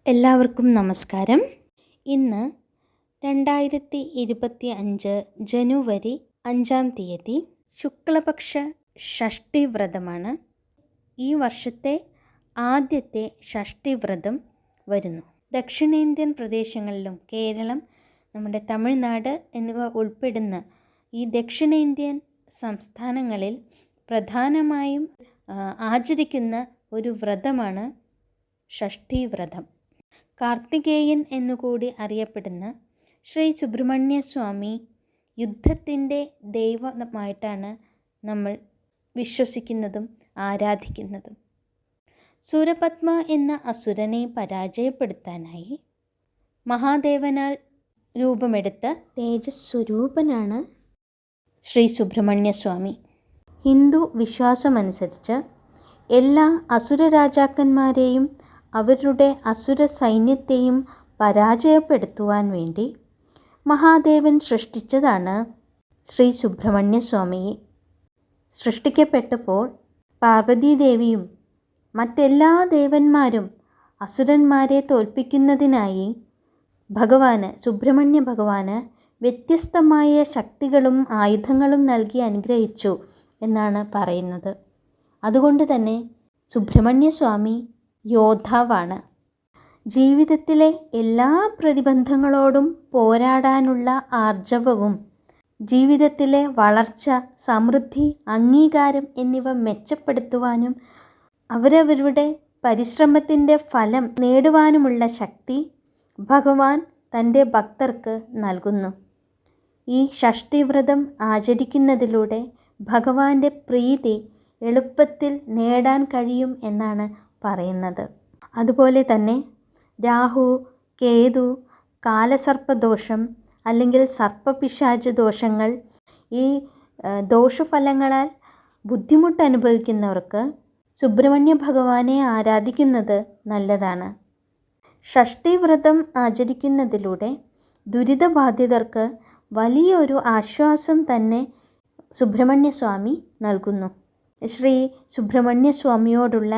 എല്ലാവർക്കും നമസ്കാരം. ഇന്ന് 2025 ജനുവരി 5 ശുക്ലപക്ഷ ഷഷ്ഠി വ്രതമാണ്. ഈ വർഷത്തെ ആദ്യത്തെ ഷഷ്ഠി വ്രതം വരുന്നു. ദക്ഷിണേന്ത്യൻ പ്രദേശങ്ങളിലും കേരളം, നമ്മുടെ തമിഴ്നാട് എന്നിവ ഉൾപ്പെടുന്ന ഈ ദക്ഷിണേന്ത്യൻ സംസ്ഥാനങ്ങളിൽ പ്രധാനമായും ആചരിക്കുന്ന ഒരു വ്രതമാണ് ഷഷ്ഠി വ്രതം. കാർത്തികേയൻ എന്നുകൂടി അറിയപ്പെടുന്ന ശ്രീ സുബ്രഹ്മണ്യ സ്വാമി യുദ്ധത്തിൻ്റെ ദൈവമായിട്ടാണ് നമ്മൾ വിശ്വസിക്കുന്നതും ആരാധിക്കുന്നതും. സൂരപത്മ എന്ന അസുരനെ പരാജയപ്പെടുത്താനായി മഹാദേവനാൽ രൂപമെടുത്ത തേജസ്വരൂപനാണ് ശ്രീ സുബ്രഹ്മണ്യ സ്വാമി. ഹിന്ദു വിശ്വാസമനുസരിച്ച് എല്ലാ അസുര രാജാക്കന്മാരെയും അവരുടെ അസുര സൈന്യത്തെയും പരാജയപ്പെടുത്തുവാൻ വേണ്ടി മഹാദേവൻ സൃഷ്ടിച്ചതാണ് ശ്രീ സുബ്രഹ്മണ്യ സ്വാമിയെ. സൃഷ്ടിക്കപ്പെട്ടപ്പോൾ പാർവതീദേവിയും മറ്റെല്ലാ ദേവന്മാരും അസുരന്മാരെ തോൽപ്പിക്കുന്നതിനായി സുബ്രഹ്മണ്യ ഭഗവാന് വ്യത്യസ്തമായ ശക്തികളും ആയുധങ്ങളും നൽകി അനുഗ്രഹിച്ചു എന്നാണ് പറയുന്നത്. അതുകൊണ്ട് തന്നെ സുബ്രഹ്മണ്യ സ്വാമി യോദ്ധാവാണ്. ജീവിതത്തിലെ എല്ലാ പ്രതിബന്ധങ്ങളോടും പോരാടാനുള്ള ആർജവവും ജീവിതത്തിലെ വളർച്ച, സമൃദ്ധി, അംഗീകാരം എന്നിവ മെച്ചപ്പെടുത്തുവാനും അവരവരുടെ പരിശ്രമത്തിൻ്റെ ഫലം നേടുവാനുമുള്ള ശക്തി ഭഗവാൻ തൻ്റെ ഭക്തർക്ക് നൽകുന്നു. ഈ ഷഷ്ഠിവ്രതം ആചരിക്കുന്നതിലൂടെ ഭഗവാന്റെ പ്രീതി എളുപ്പത്തിൽ നേടാൻ കഴിയും എന്നാണ് പറയുന്നത്. അതുപോലെ തന്നെ രാഹു, കേതു, കാലസർപ്പദോഷം അല്ലെങ്കിൽ സർപ്പപിശാച് ദോഷങ്ങൾ, ഈ ദോഷഫലങ്ങളാൽ ബുദ്ധിമുട്ട് അനുഭവിക്കുന്നവർക്ക് സുബ്രഹ്മണ്യ ഭഗവാനെ ആരാധിക്കുന്നത് നല്ലതാണ്. ഷഷ്ഠി വ്രതം ആചരിക്കുന്നതിലൂടെ ദുരിതബാധിതർക്ക് വലിയൊരു ആശ്വാസം തന്നെ സുബ്രഹ്മണ്യ സ്വാമി നൽകുന്നു. ശ്രീ സുബ്രഹ്മണ്യ സ്വാമിയോടുള്ള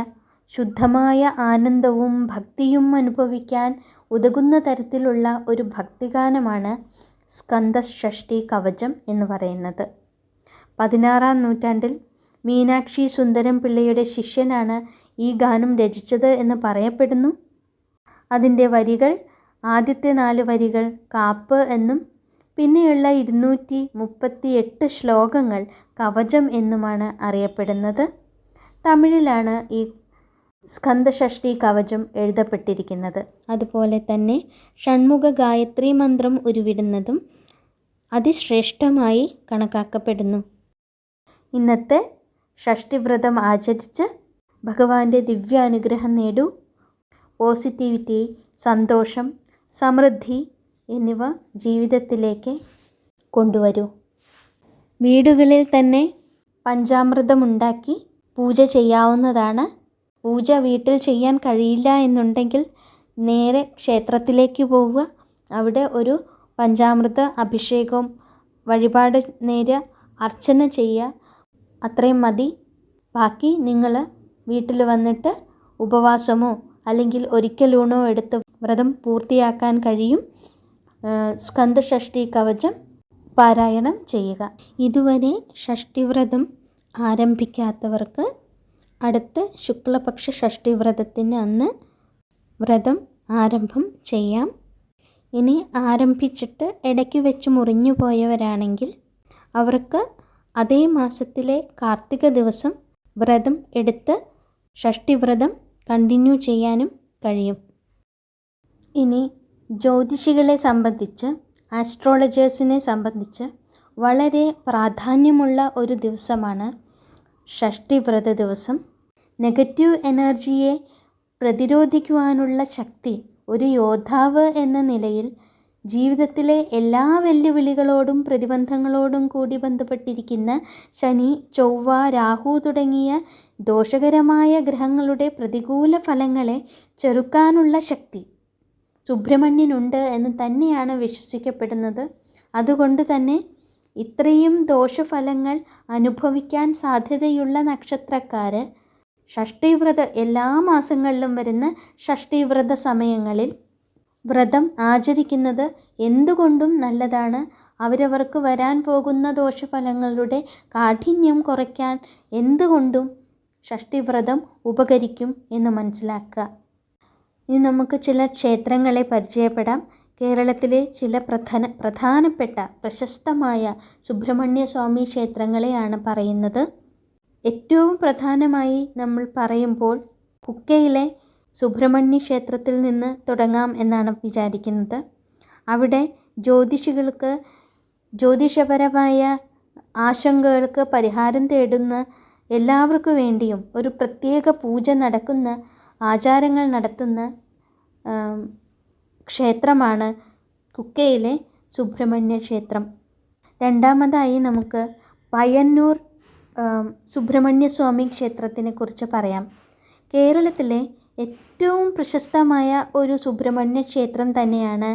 ശുദ്ധമായ ആനന്ദവും ഭക്തിയും അനുഭവിക്കാൻ ഉതകുന്ന തരത്തിലുള്ള ഒരു ഭക്തിഗാനമാണ് സ്കന്ദഷഷ്ഠി കവചം എന്ന് പറയുന്നത്. 16-ാം നൂറ്റാണ്ടിൽ മീനാക്ഷി സുന്ദരം പിള്ളയുടെ ശിഷ്യനാണ് ഈ ഗാനം രചിച്ചത് എന്ന് പറയപ്പെടുന്നു. അതിൻ്റെ വരികൾ, ആദ്യത്തെ 4 വരികൾ കാപ്പ് എന്നും പിന്നെയുള്ള 238 ശ്ലോകങ്ങൾ കവചം എന്നുമാണ് അറിയപ്പെടുന്നത്. തമിഴിലാണ് ഈ സ്കന്ദഷഷ്ഠി കവചം എഴുതപ്പെട്ടിരിക്കുന്നത്. അതുപോലെ തന്നെ ഷൺമുഖ ഗായത്രി മന്ത്രം ഉരുവിടുന്നതും അതിശ്രേഷ്ഠമായി കണക്കാക്കപ്പെടുന്നു. ഇന്നത്തെ ഷഷ്ഠിവ്രതം ആചരിച്ച് ഭഗവാന്റെ ദിവ്യാനുഗ്രഹം നേടൂ. പോസിറ്റിവിറ്റി, സന്തോഷം, സമൃദ്ധി എന്നിവ ജീവിതത്തിലേക്ക് കൊണ്ടുവരൂ. വീടുകളിൽ തന്നെ പഞ്ചാമൃതമുണ്ടാക്കി പൂജ ചെയ്യാവുന്നതാണ്. പൂജ വീട്ടിൽ ചെയ്യാൻ കഴിയില്ല എന്നുണ്ടെങ്കിൽ നേരെ ക്ഷേത്രത്തിലേക്ക് പോവുക. അവിടെ ഒരു പഞ്ചാമൃത അഭിഷേകം, വഴിപാട് നേരെ അർച്ചന ചെയ്യുക. അത്രയും മതി. ബാക്കി നിങ്ങൾ വീട്ടിൽ വന്നിട്ട് ഉപവാസമോ അല്ലെങ്കിൽ ഒരിക്കലൂണോ എടുത്ത് വ്രതം പൂർത്തിയാക്കാൻ കഴിയും. സ്കന്ദഷഷ്ഠി കവചം പാരായണം ചെയ്യുക. ഇതുവരെ ഷഷ്ഠിവ്രതം ആരംഭിക്കാത്തവർക്ക് അടുത്ത ശുക്ലപക്ഷ ഷഷ്ഠിവ്രതത്തിന് അന്ന് വ്രതം ആരംഭം ചെയ്യാം. ഇനി ആരംഭിച്ചിട്ട് ഇടയ്ക്ക് വെച്ച് മുറിഞ്ഞു പോയവരാണെങ്കിൽ അവർക്ക് അതേ മാസത്തിലെ കാർത്തിക ദിവസം വ്രതം എടുത്ത് ഷഷ്ഠിവ്രതം കണ്ടിന്യൂ ചെയ്യാനും കഴിയും. ഇനി ജ്യോതിഷികളെ സംബന്ധിച്ച്, ആസ്ട്രോളജേഴ്സിനെ സംബന്ധിച്ച് വളരെ പ്രാധാന്യമുള്ള ഒരു ദിവസമാണ് ഷഷ്ഠിവ്രത ദിവസം. നെഗറ്റീവ് എനർജിയെ പ്രതിരോധിക്കുവാനുള്ള ശക്തി ഒരു യോദ്ധാവ് എന്ന നിലയിൽ ജീവിതത്തിലെ എല്ലാ വെല്ലുവിളികളോടും പ്രതിബന്ധങ്ങളോടും കൂടി ബന്ധപ്പെട്ടിരിക്കുന്ന ശനി, ചൊവ്വ, രാഹു തുടങ്ങിയ ദോഷകരമായ ഗ്രഹങ്ങളുടെ പ്രതികൂല ഫലങ്ങളെ ചെറുക്കാനുള്ള ശക്തി സുബ്രഹ്മണ്യനുണ്ട് എന്ന് തന്നെയാണ് വിശ്വസിക്കപ്പെടുന്നത്. അതുകൊണ്ട് തന്നെ ഇത്രയും ദോഷഫലങ്ങൾ അനുഭവിക്കാൻ സാധ്യതയുള്ള നക്ഷത്രക്കാർ ഷഷ്ഠീവ്രത എല്ലാ മാസങ്ങളിലും വരുന്ന ഷഷ്ഠീവ്രത സമയങ്ങളിൽ വ്രതം ആചരിക്കുന്നത് എന്തുകൊണ്ടും നല്ലതാണ്. അവരവർക്ക് വരാൻ പോകുന്ന ദോഷഫലങ്ങളുടെ കാഠിന്യം കുറയ്ക്കാൻ എന്തുകൊണ്ടും ഷഷ്ഠിവ്രതം ഉപകരിക്കും എന്ന് മനസ്സിലാക്കുക. ഇനി നമുക്ക് ചില ക്ഷേത്രങ്ങളെ പരിചയപ്പെടാം. കേരളത്തിലെ ചില പ്രധാനപ്പെട്ട പ്രശസ്തമായ സുബ്രഹ്മണ്യ സ്വാമി ക്ഷേത്രങ്ങളെയാണ് പറയുന്നത്. ഏറ്റവും പ്രധാനമായി നമ്മൾ പറയുമ്പോൾ കുക്കയിലെ സുബ്രഹ്മണ്യ ക്ഷേത്രത്തിൽ നിന്ന് തുടങ്ങാം എന്നാണ് വിചാരിക്കുന്നത്. അവിടെ ജ്യോതിഷികൾക്ക് ജ്യോതിഷപരമായ ആശങ്കകൾക്ക് പരിഹാരം തേടുന്ന എല്ലാവർക്കു വേണ്ടിയും ഒരു പ്രത്യേക പൂജ നടക്കുന്ന, ആചാരങ്ങൾ നടത്തുന്ന ക്ഷേത്രമാണ് കുക്കയിലെ സുബ്രഹ്മണ്യ ക്ഷേത്രം. രണ്ടാമതായി നമുക്ക് പയ്യന്നൂർ സുബ്രഹ്മണ്യ സ്വാമി ക്ഷേത്രത്തിനെ കുറിച്ച് പറയാം. കേരളത്തിലെ ഏറ്റവും പ്രശസ്തമായ ഒരു സുബ്രഹ്മണ്യ ക്ഷേത്രം തന്നെയാണ്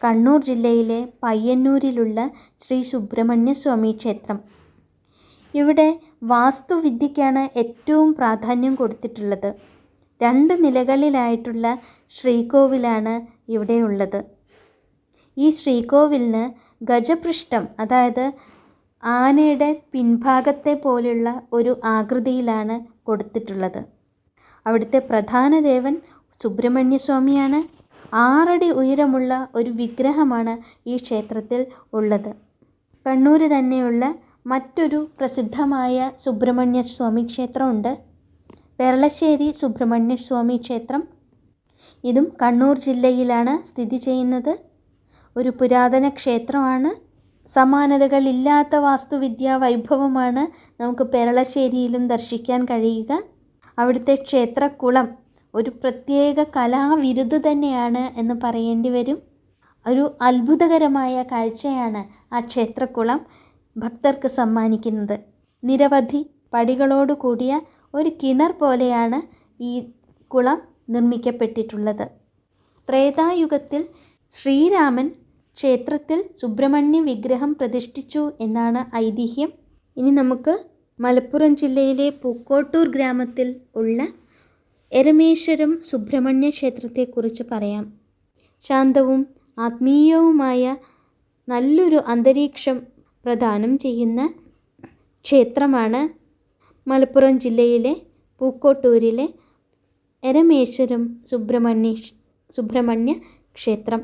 കണ്ണൂർ ജില്ലയിലെ പയ്യന്നൂരിലുള്ള ശ്രീ സുബ്രഹ്മണ്യ സ്വാമി ക്ഷേത്രം. ഇവിടെ വാസ്തുവിദ്യയ്ക്കാണ് ഏറ്റവും പ്രാധാന്യം കൊടുത്തിട്ടുള്ളത്. 2 നിലകളിലായിട്ടുള്ള ശ്രീകോവിലാണ് ഇവിടെയുള്ളത്. ഈ ശ്രീകോവിലിന് ഗജപൃഷ്ഠം, അതായത് ആനയുടെ പിൻഭാഗത്തെ പോലുള്ള ഒരു ആകൃതിയിലാണ് കൊടുത്തിട്ടുള്ളത്. അവിടുത്തെ പ്രധാന ദേവൻ സുബ്രഹ്മണ്യ സ്വാമിയാണ്. 6 അടി ഉയരമുള്ള ഒരു വിഗ്രഹമാണ് ഈ ക്ഷേത്രത്തിൽ ഉള്ളത്. കണ്ണൂർ തന്നെയുള്ള മറ്റൊരു പ്രസിദ്ധമായ സുബ്രഹ്മണ്യ സ്വാമി ക്ഷേത്രമുണ്ട്, പെരളശ്ശേരി സുബ്രഹ്മണ്യ സ്വാമി ക്ഷേത്രം. ഇതും കണ്ണൂർ ജില്ലയിലാണ് സ്ഥിതി ചെയ്യുന്നത്. ഒരു പുരാതന ക്ഷേത്രമാണ്. സമാനതകളില്ലാത്ത വാസ്തുവിദ്യാ വൈഭവമാണ് നമുക്ക് പെരളശ്ശേരിയിലും ദർശിക്കാൻ കഴിയുക. അവിടുത്തെ ക്ഷേത്രക്കുളം ഒരു പ്രത്യേക കലാവിരുത് തന്നെയാണ് എന്ന് പറയേണ്ടി വരും. ഒരു അത്ഭുതകരമായ കാഴ്ചയാണ് ആ ക്ഷേത്രക്കുളം ഭക്തർക്ക് സമ്മാനിക്കുന്നത്. നിരവധി പടികളോട് കൂടിയ ഒരു കിണർ പോലെയാണ് ഈ കുളം നിർമ്മിക്കപ്പെട്ടിട്ടുള്ളത്. ത്രേതായുഗത്തിൽ ശ്രീരാമൻ ക്ഷേത്രത്തിൽ സുബ്രഹ്മണ്യ വിഗ്രഹം പ്രതിഷ്ഠിച്ചു എന്നാണ് ഐതിഹ്യം. ഇനി നമുക്ക് മലപ്പുറം ജില്ലയിലെ പൂക്കോട്ടൂർ ഗ്രാമത്തിൽ ഉള്ള എരമേശ്വരം സുബ്രഹ്മണ്യ ക്ഷേത്രത്തെക്കുറിച്ച് പറയാം. ശാന്തവും ആത്മീയവുമായ നല്ലൊരു അന്തരീക്ഷം പ്രദാനം ചെയ്യുന്ന ക്ഷേത്രമാണ് മലപ്പുറം ജില്ലയിലെ പൂക്കോട്ടൂരിലെ എരമേശ്വരം സുബ്രഹ്മണ്യ ക്ഷേത്രം.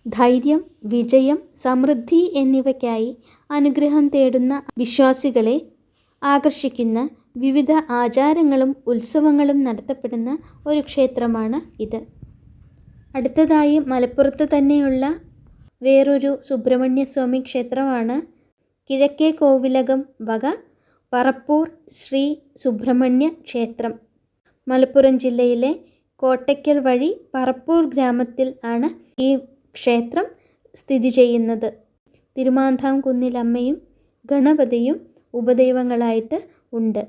ധൈര്യം, വിജയം, സമൃദ്ധി എന്നിവയ്ക്കായി അനുഗ്രഹം തേടുന്ന വിശ്വാസികളെ ആകർഷിക്കുന്ന വിവിധ ആചാരങ്ങളും ഉത്സവങ്ങളും നടത്തപ്പെടുന്ന ഒരു ക്ഷേത്രമാണ് ഇത്. അടുത്തതായി മലപ്പുറത്ത് തന്നെയുള്ള വേറൊരു സുബ്രഹ്മണ്യ സ്വാമി ക്ഷേത്രമാണ് കിഴക്കേ കോവിലകം വക പറപ്പൂർ ശ്രീ സുബ്രഹ്മണ്യ ക്ഷേത്രം. മലപ്പുറം ജില്ലയിലെ കോട്ടയ്ക്കൽ വഴി പറപ്പൂർ ഗ്രാമത്തിൽ ആണ് ഈ ക്ഷേത്രം സ്ഥിതി ചെയ്യുന്നത്. തിരുമാന്ധാംകുന്നിലമ്മയും ഗണപതിയും ഉപദൈവങ്ങളായിട്ട് ഉണ്ട്.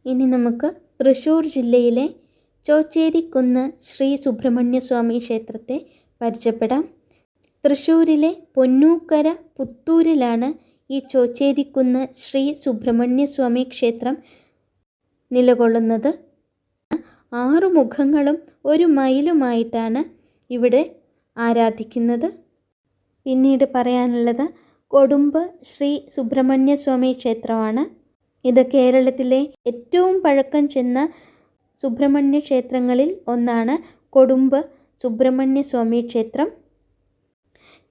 ഇനി നമുക്ക് തൃശ്ശൂർ ജില്ലയിലെ ചോച്ചേരിക്കുന്ന് ശ്രീ സുബ്രഹ്മണ്യ സ്വാമി ക്ഷേത്രത്തെ പരിചയപ്പെടാം. തൃശ്ശൂരിലെ പൊന്നൂക്കര പുത്തൂരിലാണ് ഈ ചോച്ചേരിക്കുന്ന് ശ്രീ സുബ്രഹ്മണ്യ സ്വാമി ക്ഷേത്രം നിലകൊള്ളുന്നത്. 6 മുഖങ്ങളും 1 മയിലുമായിട്ടാണ് ഇവിടെ ആരാധിക്കുന്നത്. പിന്നീട് പറയാനുള്ളത് കൊടുമ്പ് ശ്രീ സുബ്രഹ്മണ്യ സ്വാമി ക്ഷേത്രമാണ്. ഇത് കേരളത്തിലെ ഏറ്റവും പഴക്കം ചെന്ന സുബ്രഹ്മണ്യ ക്ഷേത്രങ്ങളിൽ ഒന്നാണ് കൊടുമ്പ് സുബ്രഹ്മണ്യ സ്വാമി ക്ഷേത്രം.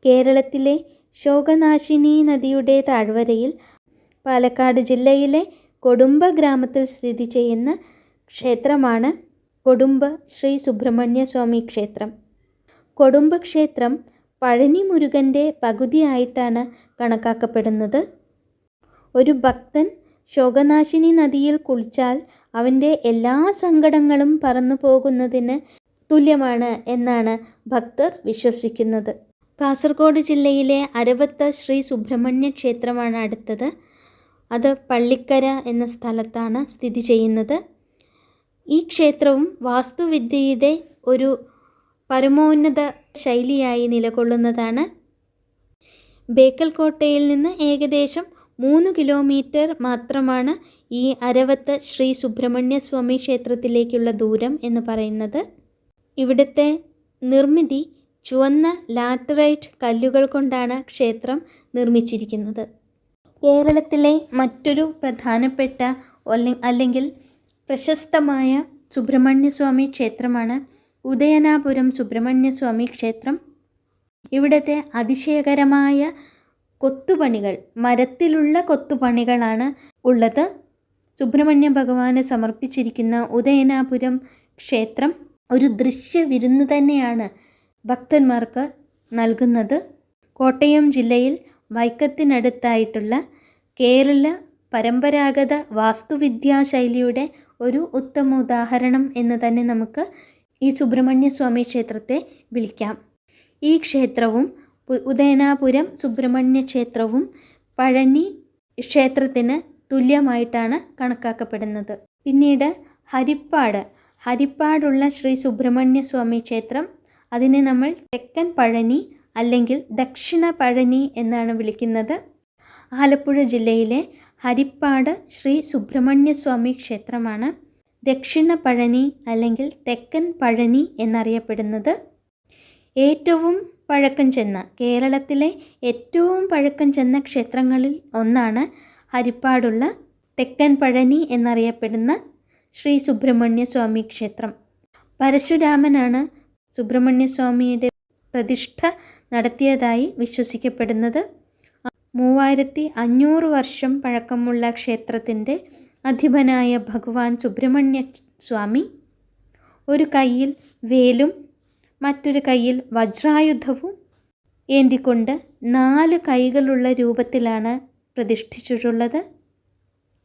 കേരളത്തിലെ ശോകനാശിനി നദിയുടെ താഴ്വരയിൽ പാലക്കാട് ജില്ലയിലെ കൊടുമ്പ ഗ്രാമത്തിൽ സ്ഥിതി ചെയ്യുന്ന ക്ഷേത്രമാണ് കൊടുമ്പ് ശ്രീ സുബ്രഹ്മണ്യ സ്വാമി ക്ഷേത്രം. കൊടുമ്പ് ക്ഷേത്രം പഴനി മുരുകൻ്റെ പകുതിയായിട്ടാണ് കണക്കാക്കപ്പെടുന്നത്. ഒരു ഭക്തൻ ശോകനാശിനി നദിയിൽ കുളിച്ചാൽ അവൻ്റെ എല്ലാ സങ്കടങ്ങളും പറന്നു പോകുന്നതിന് തുല്യമാണ് എന്നാണ് ഭക്തർ വിശ്വസിക്കുന്നത്. കാസർഗോഡ് ജില്ലയിലെ അരവത്ത് ശ്രീ സുബ്രഹ്മണ്യ ക്ഷേത്രമാണ് അടുത്തത്. അത് പള്ളിക്കര എന്ന സ്ഥലത്താണ് സ്ഥിതി ചെയ്യുന്നത്. ഈ ക്ഷേത്രവും വാസ്തുവിദ്യയുടെ ഒരു പരമോന്നത ശൈലിയായി നിലകൊള്ളുന്നതാണ്. ബേക്കൽ കോട്ടയിൽ നിന്ന് ഏകദേശം 3 കിലോമീറ്റർ മാത്രമാണ് ഈ അരവത്ത് ശ്രീ സുബ്രഹ്മണ്യ സ്വാമി ക്ഷേത്രത്തിലേക്കുള്ള ദൂരം എന്ന് പറയുന്നത്. ഇവിടുത്തെ നിർമ്മിതി ചുവന്ന ലാറ്ററൈറ്റ് കല്ലുകൾ കൊണ്ടാണ് ക്ഷേത്രം നിർമ്മിച്ചിരിക്കുന്നത്. കേരളത്തിലെ മറ്റൊരു പ്രധാനപ്പെട്ട അല്ലെങ്കിൽ പ്രശസ്തമായ സുബ്രഹ്മണ്യസ്വാമി ക്ഷേത്രമാണ് ഉദയനാപുരം സുബ്രഹ്മണ്യസ്വാമി ക്ഷേത്രം. ഇവിടുത്തെ അതിശയകരമായ കൊത്തുപണികൾ, മരത്തിലുള്ള കൊത്തുപണികളാണ് ഉള്ളത്. സുബ്രഹ്മണ്യ ഭഗവാന് സമർപ്പിച്ചിരിക്കുന്ന ഉദയനാപുരം ക്ഷേത്രം ഒരു ദൃശ്യ വിരുന്ന് തന്നെയാണ് ഭക്തന്മാർക്ക് നൽകുന്നത്. കോട്ടയം ജില്ലയിൽ വൈക്കത്തിനടുത്തായിട്ടുള്ള കേരള പരമ്പരാഗത വാസ്തുവിദ്യാശൈലിയുടെ ഒരു ഉത്തമ ഉദാഹരണം എന്ന് തന്നെ നമുക്ക് ഈ സുബ്രഹ്മണ്യ സ്വാമി ക്ഷേത്രത്തെ വിളിക്കാം. ഈ ക്ഷേത്രവും ഉദയനാപുരം സുബ്രഹ്മണ്യ ക്ഷേത്രവും പഴനി ക്ഷേത്രത്തിന് തുല്യമായിട്ടാണ് കണക്കാക്കപ്പെടുന്നത്. പിന്നീട് ഹരിപ്പാടുള്ള ശ്രീ സുബ്രഹ്മണ്യ സ്വാമി ക്ഷേത്രം, അതിനെ നമ്മൾ തെക്കൻ പഴനി അല്ലെങ്കിൽ ദക്ഷിണ പഴനി എന്നാണ് വിളിക്കുന്നത്. ആലപ്പുഴ ജില്ലയിലെ ഹരിപ്പാട് ശ്രീ സുബ്രഹ്മണ്യ സ്വാമി ക്ഷേത്രമാണ് ദക്ഷിണ പഴനി അല്ലെങ്കിൽ തെക്കൻ പഴനി എന്നറിയപ്പെടുന്നത്. ഏറ്റവും പഴക്കം ചെന്ന, കേരളത്തിലെ ഏറ്റവും പഴക്കം ചെന്ന ക്ഷേത്രങ്ങളിൽ ഒന്നാണ് ഹരിപ്പാടുള്ള തെക്കൻ പഴനി എന്നറിയപ്പെടുന്ന ശ്രീ സുബ്രഹ്മണ്യ സ്വാമി ക്ഷേത്രം. പരശുരാമനാണ് സുബ്രഹ്മണ്യ സ്വാമിയുടെ പ്രതിഷ്ഠ നടത്തിയതായി വിശ്വസിക്കപ്പെടുന്നത്. 3500 വർഷം പഴക്കമുള്ള ക്ഷേത്രത്തിൻ്റെ അധിപനായ ഭഗവാൻ സുബ്രഹ്മണ്യ സ്വാമി ഒരു കയ്യിൽ വേലും മറ്റൊരു കയ്യിൽ വജ്രായുധവും ഏന്തിക്കൊണ്ട് 4 കൈകളുള്ള രൂപത്തിലാണ് പ്രതിഷ്ഠിച്ചിട്ടുള്ളത്.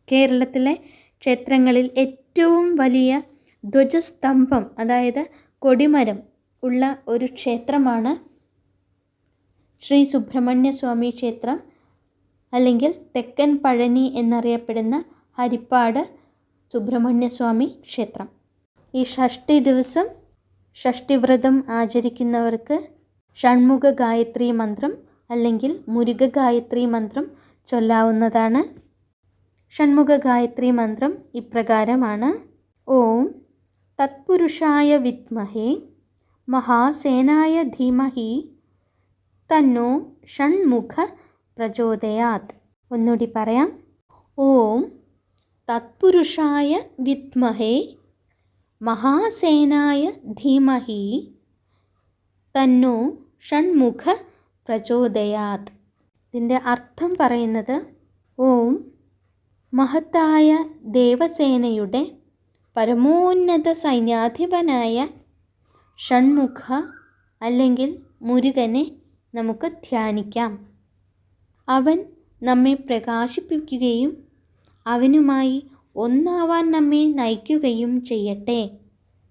കേരളത്തിലെ ക്ഷേത്രങ്ങളിൽ ഏറ്റവും വലിയ ധ്വജസ്തംഭം, അതായത് കൊടിമരം ഉള്ള ഒരു ക്ഷേത്രമാണ് ശ്രീ സുബ്രഹ്മണ്യ സ്വാമി ക്ഷേത്രം അല്ലെങ്കിൽ തെക്കൻ പഴനി എന്നറിയപ്പെടുന്ന ഹരിപ്പാട് സുബ്രഹ്മണ്യ സ്വാമി ക്ഷേത്രം. ഈ ഷഷ്ഠി ദിവസം ഷഷ്ഠിവ്രതം ആചരിക്കുന്നവർക്ക് ഷൺമുഖ ഗായത്രി മന്ത്രം അല്ലെങ്കിൽ മുരുക ഗായത്രി മന്ത്രം ചൊല്ലാവുന്നതാണ്. ഷൺമുഖ ഗായത്രി മന്ത്രം ഇപ്രകാരമാണ്: ഓം തത്പുരുഷായ വിദ്മഹേ മഹാസേനായ ധീമഹി തന്നോ ഷൺമുഖ പ്രചോദയാത്. ഒന്നുകൂടി പറയാം: ഓം തത്പുരുഷായ വിദ്മഹേ മഹാസേനായ ധീമഹി തന്നോ ഷൺമുഖ പ്രചോദയാത്. ഇതിൻ്റെ അർത്ഥം പറയുന്നത്: ഓം മഹത്തായ ദേവസേനയുടെ പരമോന്നത സൈന്യാധിപനായ ഷൺമുഖ അല്ലെങ്കിൽ മുരുകനെ നമുക്ക് ധ്യാനിക്കാം. അവൻ നമ്മെ പ്രകാശിപ്പിക്കുകയും അവനുമായി ഒന്നാവാൻ നമ്മെ നയിക്കുകയും ചെയ്യട്ടെ.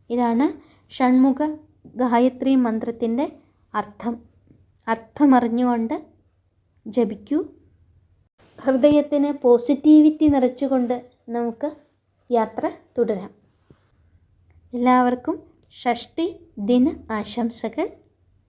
ഇതാണ് ഷൺമുഖ ഗായത്രി മന്ത്രത്തിൻ്റെ അർത്ഥമറിഞ്ഞുകൊണ്ട് ജപിക്കൂ. ഹൃദയത്തിന് പോസിറ്റിവിറ്റി നിറച്ചുകൊണ്ട് നമുക്ക് യാത്ര തുടരാം. എല്ലാവർക്കും ഷഷ്ഠി ദിന ആശംസകൾ.